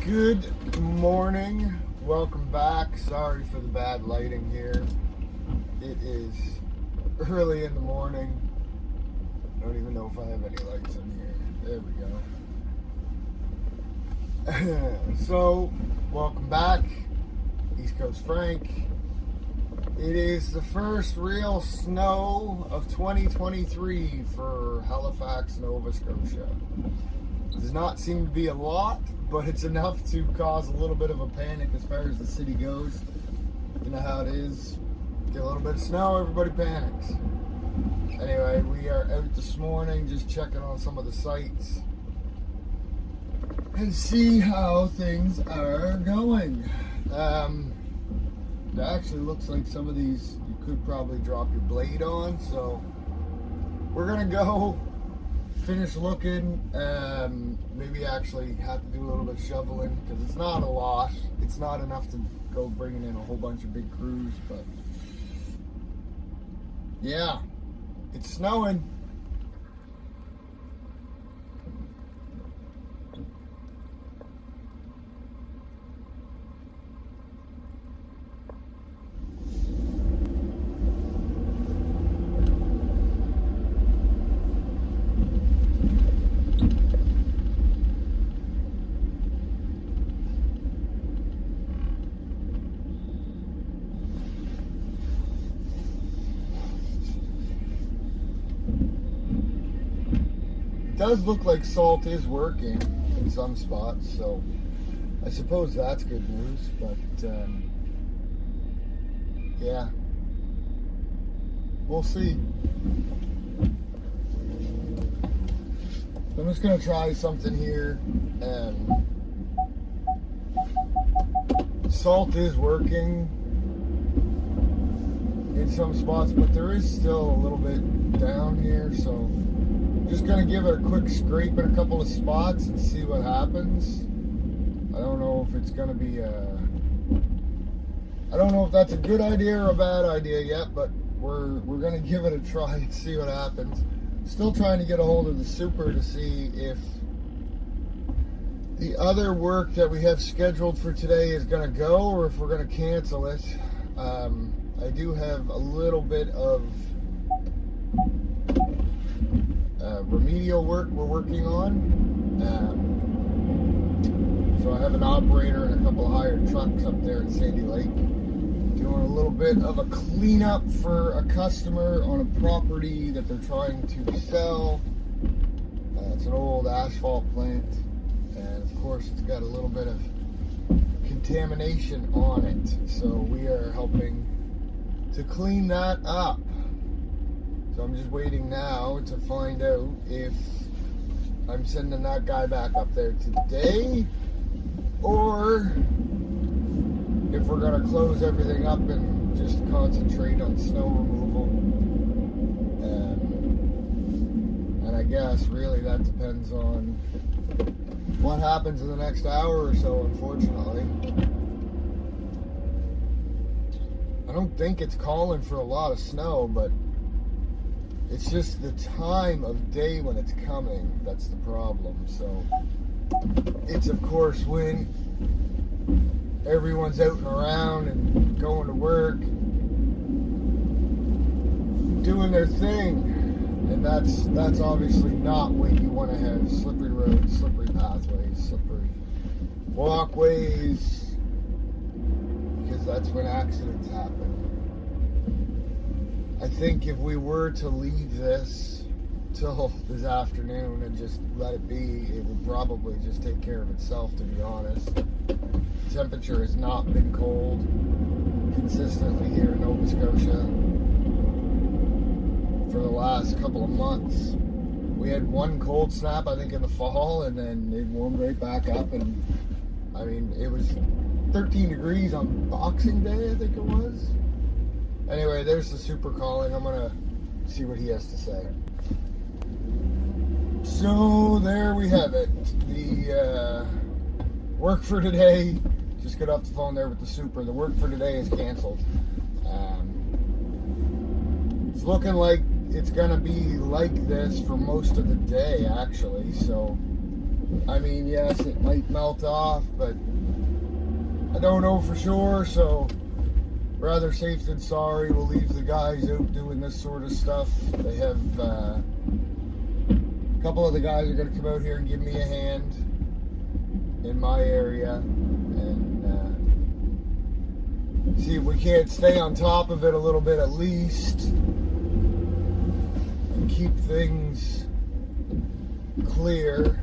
Good morning. Welcome back. Sorry for the bad lighting here. It is early in the morning. I don't even know if I have any lights in here. There we go. So, welcome back. East Coast Frank. It is the first real snow of 2023 for Halifax, Nova Scotia. It does not seem to be a lot, but it's enough to cause a little bit of a panic as far as the city goes. You know how it is. Get a little bit of snow, everybody panics. Anyway, we are out this morning just checking on some of the sites and see how things are going. It actually looks like some of these you could probably drop your blade on, so we're gonna go finish looking, maybe actually have to do a little bit of shoveling because it's not a lot. It's not enough to go bringing in a whole bunch of big crews, but yeah, it's snowing. It does look like salt is working in some spots, so I suppose that's good news, but yeah, we'll see. I'm just gonna try something here. Salt is working in some spots, but there is still a little bit down here, so just gonna give it a quick scrape in a couple of spots and see what happens. I don't know if it's gonna be I don't know if that's a good idea or a bad idea yet, but we're gonna give it a try and see what happens. Still trying to get a hold of the super to see if the other work that we have scheduled for today is gonna go or if we're gonna cancel it. I do have a little bit of remedial work we're working on. So I have an operator and a couple of hired trucks up there in Sandy Lake doing a little bit of a cleanup for a customer on a property that they're trying to sell. It's an old asphalt plant, and of course it's got a little bit of contamination on it, so we are helping to clean that up. So I'm just waiting now to find out if I'm sending that guy back up there today or if we're going to close everything up and just concentrate on snow removal. And I guess really that depends on what happens in the next hour or so, unfortunately. I don't think it's calling for a lot of snow, but it's just the time of day when it's coming that's the problem. So it's of course when everyone's out and around and going to work, doing their thing, and that's obviously not when you want to have slippery roads, slippery pathways, slippery walkways, because that's when accidents happen. I think if we were to leave this till this afternoon and just let it be, it would probably just take care of itself, to be honest. The temperature has not been cold consistently here in Nova Scotia for the last couple of months. We had one cold snap, I think, in the fall, and then it warmed right back up, and I mean, it was 13 degrees on Boxing Day, I think it was. Anyway, there's the super calling. I'm gonna see what he has to say. So there we have it. The work for today, just got off the phone there with the super. The work for today is canceled. It's looking like it's gonna be like this for most of the day, actually. So I mean, yes, it might melt off, but I don't know for sure, so rather safe than sorry. We'll leave the guys out doing this sort of stuff. They have a couple of the guys are going to come out here and give me a hand in my area and see if we can't stay on top of it a little bit at least and keep things clear.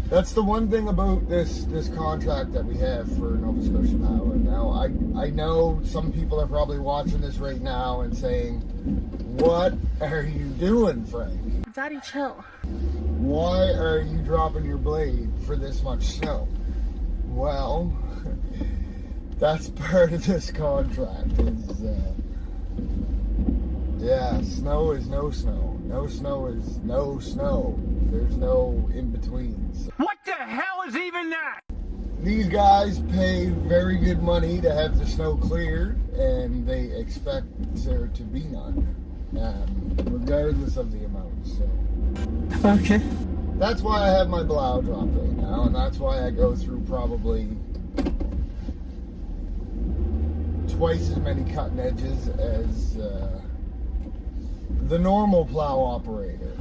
That's the one thing about this contract that we have for Nova Scotia Power. Now, I know some people are probably watching this right now and saying, what are you doing, Frank? Daddy, chill. Why are you dropping your blade for this much snow? Well, that's part of this contract. Yeah, snow is no snow. No snow is no snow. There's no in-betweens. What the hell is even that? These guys pay very good money to have the snow cleared, and they expect there to be none, regardless of the amount. So, Okay. that's why I have my blow dropped right now, and that's why I go through probably twice as many cutting edges as the normal plow operator.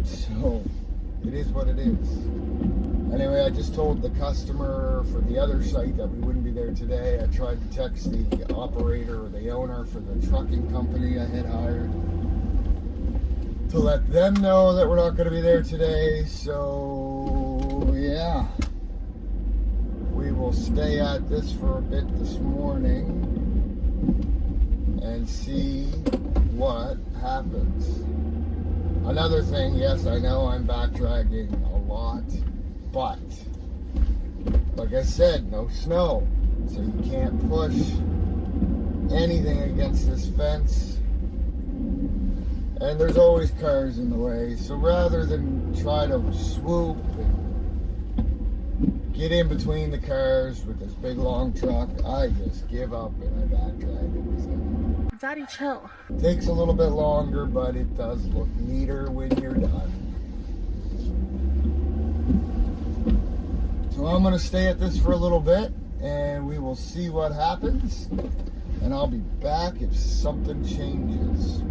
So it is what it is. Anyway, I just told the customer for the other site that we wouldn't be there today. I tried to text the operator or the owner for the trucking company I had hired to let them know that we're not going to be there today. So yeah, we will stay at this for a bit this morning and see what happens. Another thing, yes, I know I'm backdragging a lot, but like I said, no snow, so you can't push anything against this fence, and there's always cars in the way. So rather than try to swoop and get in between the cars with this big long truck, I just give up and I backdrag everything. Daddy, chill. Takes a little bit longer, but it does look neater when you're done. So I'm going to stay at this for a little bit, and we will see what happens. And I'll be back if something changes.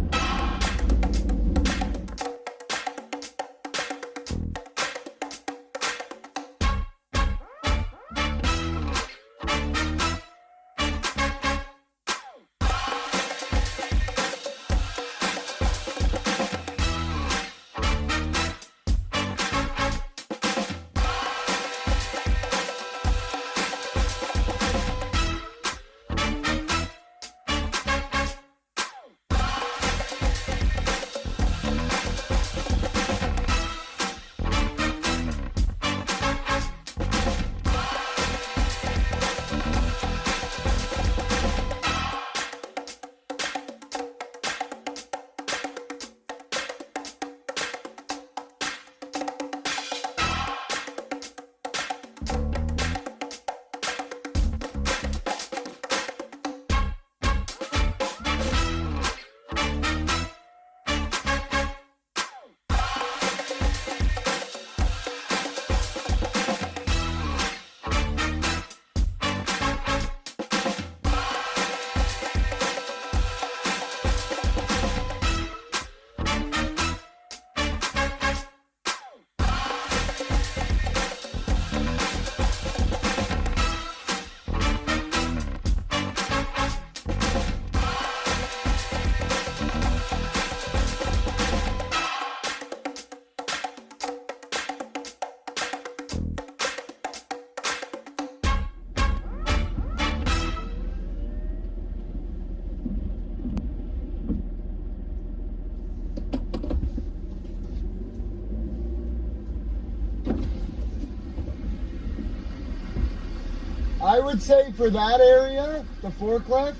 I would say for that area, the forklift,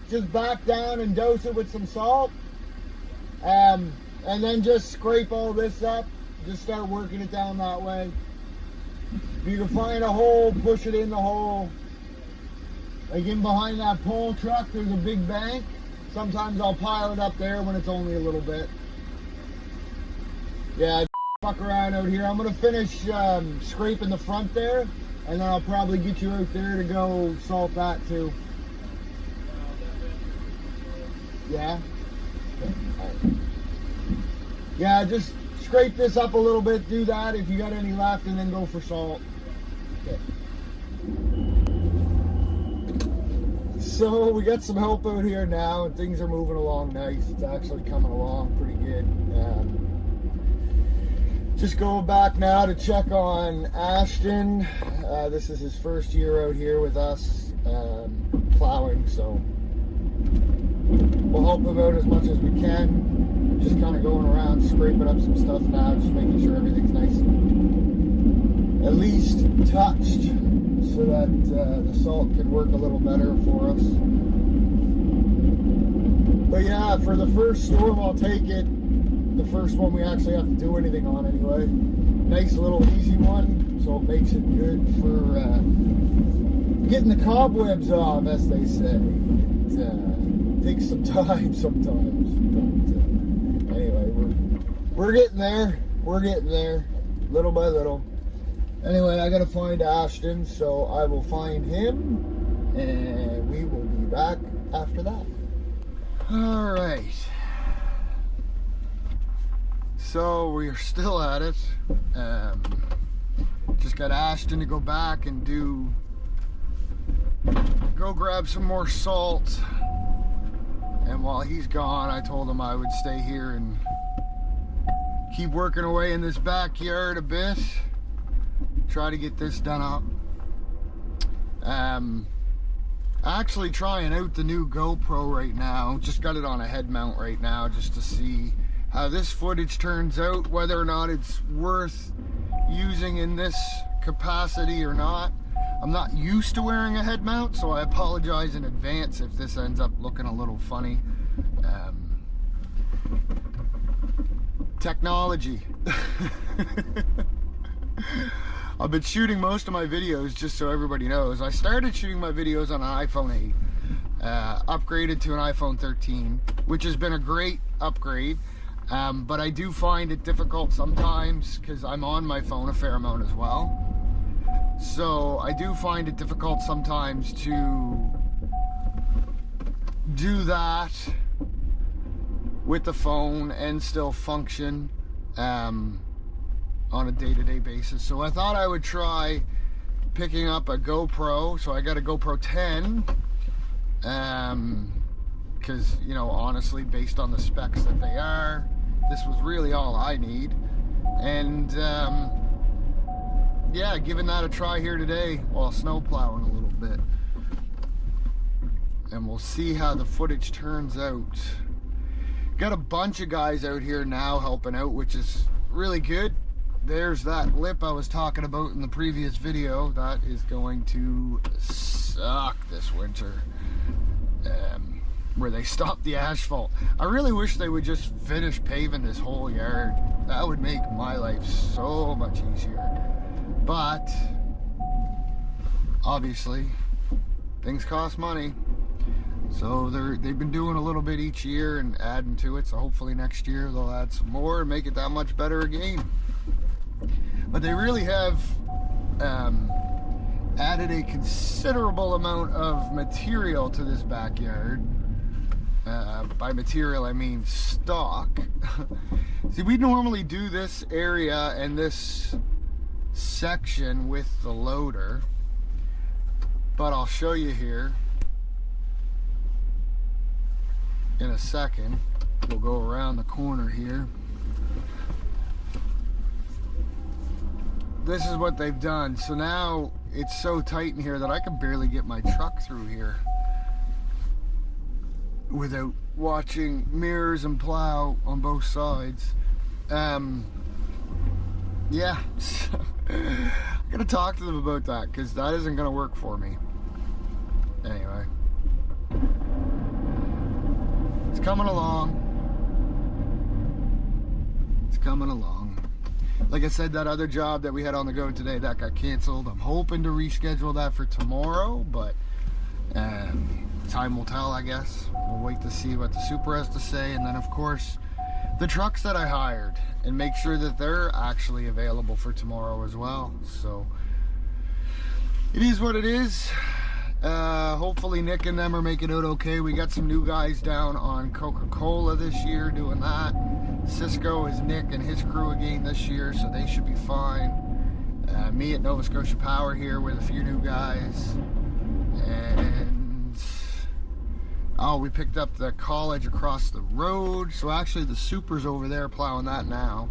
just back down and dose it with some salt. And then just scrape all this up. Just start working it down that way. If you can find a hole, push it in the hole. Like in behind that pole truck, there's a big bank. Sometimes I'll pile it up there when it's only a little bit. Yeah, Fuck around out here. I'm gonna finish scraping the front there, and then I'll probably get you out there to go salt that too. Yeah? Okay. All right. Yeah, just scrape this up a little bit, do that if you got any left, and then go for salt. Okay. So we got some help out here now, and things are moving along nice. It's actually coming along pretty good. Just going back now to check on Ashton. This is his first year out here with us plowing, so we'll help him out as much as we can. Just kind of going around scraping up some stuff now, just making sure everything's nice and at least touched, so that the salt can work a little better for us. But yeah, for the first storm, I'll take it. The first one we actually have to do anything on anyway. Nice little easy one, so it makes it good for getting the cobwebs off, as they say. It takes some time sometimes. But anyway, we're getting there. We're getting there, little by little. Anyway, I gotta find Ashton, so I will find him, and we will be back after that. All right. So we're still at it. Just got Ashton to go back and go grab some more salt. And while he's gone, I told him I would stay here and keep working away in this backyard a bit. Try to get this done up. Actually trying out the new GoPro right now. Just got it on a head mount right now just to see how this footage turns out, whether or not it's worth using in this capacity or not. I'm not used to wearing a head mount, so I apologize in advance if this ends up looking a little funny. Technology. I've been shooting most of my videos, just so everybody knows. I started shooting my videos on an iPhone 8, upgraded to an iPhone 13, which has been a great upgrade. But I do find it difficult sometimes because I'm on my phone a fair amount as well. So I do find it difficult sometimes to do that with the phone and still function on a day-to-day basis. So I thought I would try picking up a GoPro. So I got a GoPro 10. Because, you know, honestly, based on the specs that they are, this was really all I need. And yeah, giving that a try here today while snow plowing a little bit, and we'll see how the footage turns out. Got a bunch of guys out here now helping out, which is really good. There's that lip I was talking about in the previous video. That is going to suck this winter. Where they stopped the asphalt. I really wish they would just finish paving this whole yard. That would make my life so much easier. But obviously things cost money, so they've been doing a little bit each year and adding to it, so hopefully next year they'll add some more and make it that much better again. But they really have added a considerable amount of material to this backyard. By material I mean stock. See, we normally do this area and this section with the loader, but I'll show you here in a second. We'll go around the corner here. This is what they've done. So now it's so tight in here that I can barely get my truck through here without watching mirrors and plow on both sides. Yeah, I gotta talk to them about that, because that isn't gonna work for me. Anyway, it's coming along. It's coming along. Like I said, that other job that we had on the go today, that got canceled. I'm hoping to reschedule that for tomorrow, but time will tell, I guess. We'll wait to see what the super has to say, and then of course the trucks that I hired and make sure that they're actually available for tomorrow as well. So it is what it is. Hopefully Nick and them are making it okay. We got some new guys down on Coca-Cola this year doing that. Cisco is Nick and his crew again this year, so they should be fine. Me at Nova Scotia Power here with a few new guys. And oh, we picked up the college across the road. So actually the Super's over there plowing that now.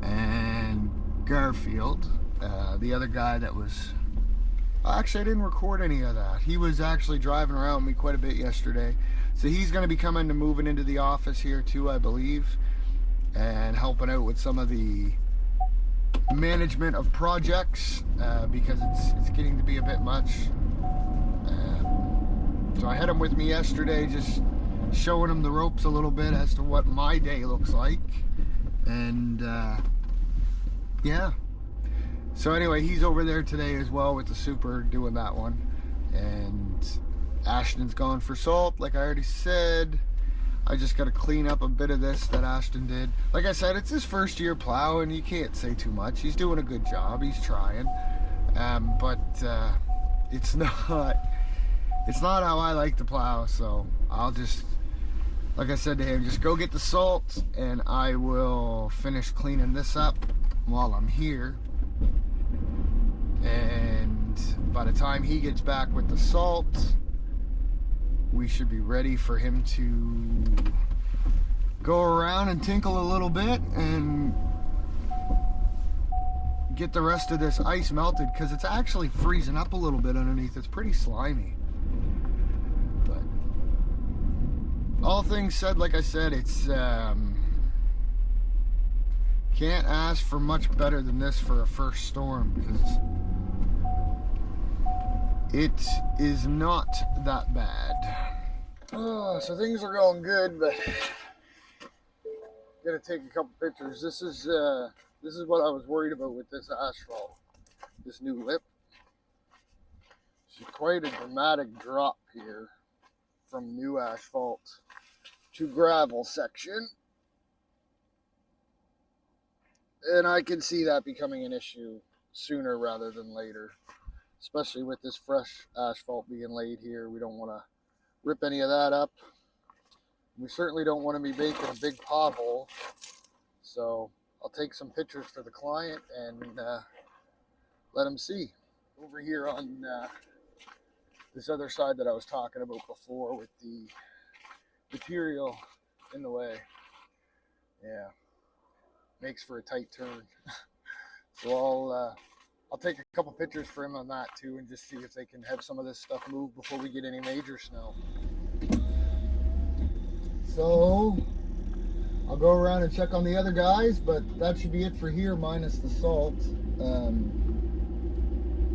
And Garfield, the other guy that was... Actually, I didn't record any of that. He was actually driving around me quite a bit yesterday. So he's going to be coming to moving into the office here too, I believe. And helping out with some of the management of projects because it's getting to be a bit much. So I had him with me yesterday, just showing him the ropes a little bit as to what my day looks like. And yeah. So anyway, he's over there today as well with the Super doing that one. And Ashton's gone for salt, like I already said. I just got to clean up a bit of this that Ashton did. Like I said, it's his first year plowing. You can't say too much. He's doing a good job. He's trying. But it's not how I like to plow. So I'll just, like I said to him, just go get the salt and I will finish cleaning this up while I'm here. And by the time he gets back with the salt, we should be ready for him to go around and tinkle a little bit and get the rest of this ice melted, because it's actually freezing up a little bit underneath. It's pretty slimy. But all things said, like I said, it's can't ask for much better than this for a first storm, because it is not that bad. So things are going good, but gotta take a couple pictures. This is what I was worried about with this asphalt, this new lip. It's quite a dramatic drop here from new asphalt to gravel section. And I can see that becoming an issue sooner rather than later, especially with this fresh asphalt being laid here. We don't want to rip any of that up. We certainly don't want to be making a big pothole. So I'll take some pictures for the client and let them see. Over here on this other side that I was talking about before with the material in the way. Yeah. Makes for a tight turn. So I'll take a couple pictures for him on that too, and just see if they can have some of this stuff moved before we get any major snow. So I'll go around and check on the other guys, but that should be it for here minus the salt.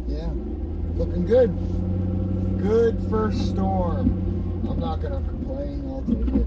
Yeah, looking good. Good first storm. I'm not gonna complain, I'll take it.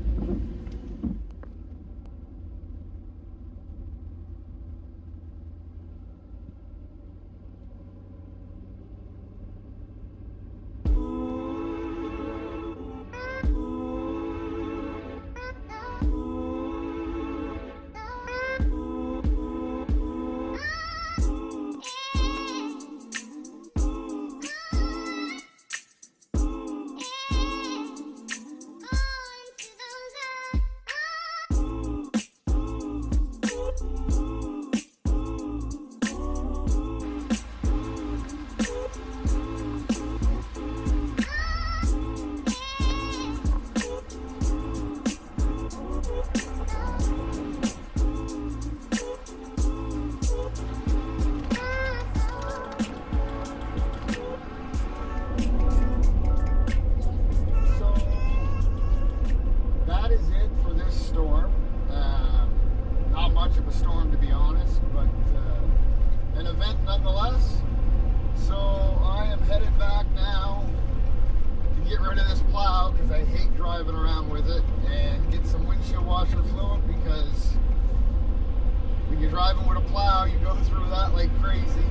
Driving with a plow, you go through that like crazy,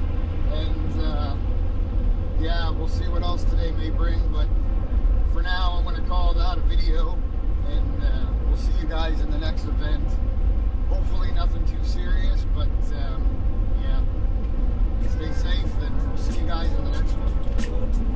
and yeah, we'll see what else today may bring, but for now I'm going to call that a video, and we'll see you guys in the next event. Hopefully nothing too serious, but yeah, stay safe, and we'll see you guys in the next one.